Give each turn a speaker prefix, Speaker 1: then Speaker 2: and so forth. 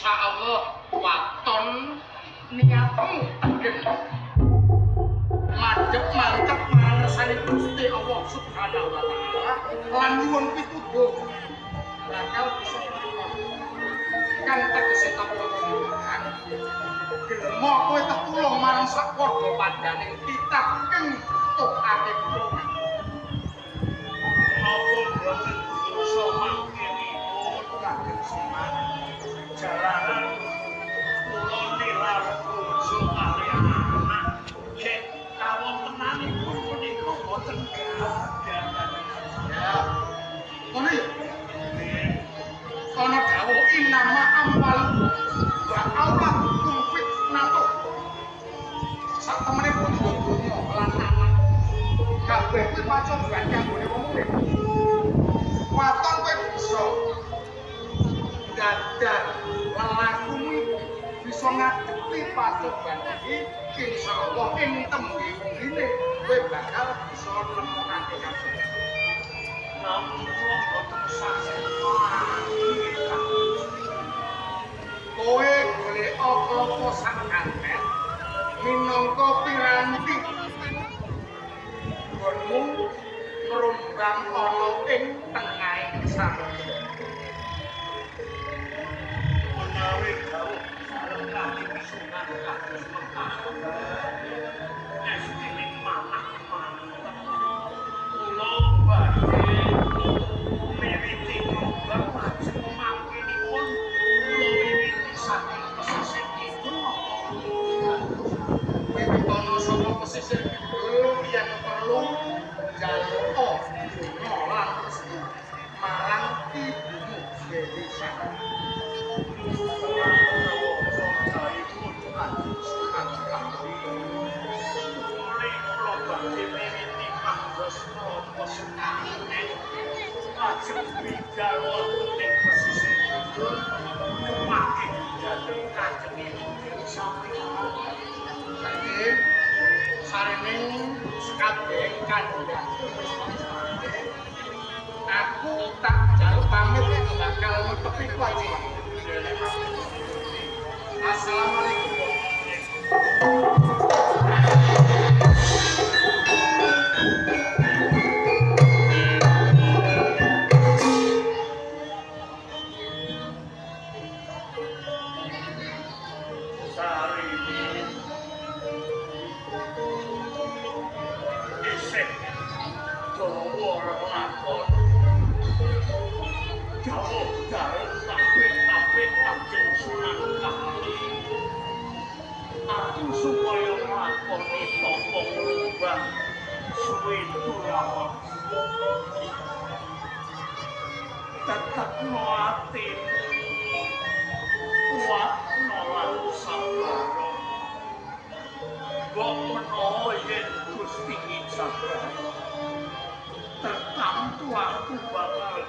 Speaker 1: insyaallah waton niatmu tegel madhep mantep mangersani Gusti Allah Subhanahu wa taala lan nyuwun pituduh bakal bisa kang tegese tapa kan gelem kowe tetulung marang sapadha padhaning titah kang tukake tulungan napa boten bisa mangkenipun kagem semangat jalanan kula nilar bojo kaliyan anak cek kawontenanipun punika boten gadah ya ngono ya ana dawuh inama amwal wa aulad fitnatuh sak temene bojo dunya lan anak kabeh iki pacobaan kanggone wong urip waton kowe bisa dadah lelakumu bisa ngadepi pacobaan iki insyaallah ing tembe ngene kowe bakal bisa nemokake kabeh namun kula boten saged kowe golek apa-apa sak kanten minangka piranti gonmu ngrumbang ana ing tengahing samudra menawi dawuh sareng kali pisungan kados mekaten estining manah mantep kula badhe miwiti program lajeng mangkenipun kula wiwiti saking pesisir kidul wiwitono saka pesisir kidul yen perlu jaluk nolak marang ibumu Dewi Sarah aku tak jaluk pamit bakal netepi kewajiban. Assalamualaikum. Supaya nglakoni tapa ngubah suwe tulawak tetepno atimu kuatno lan sabar mbok menawa yen Gusti ijabah tertamtu aku bakal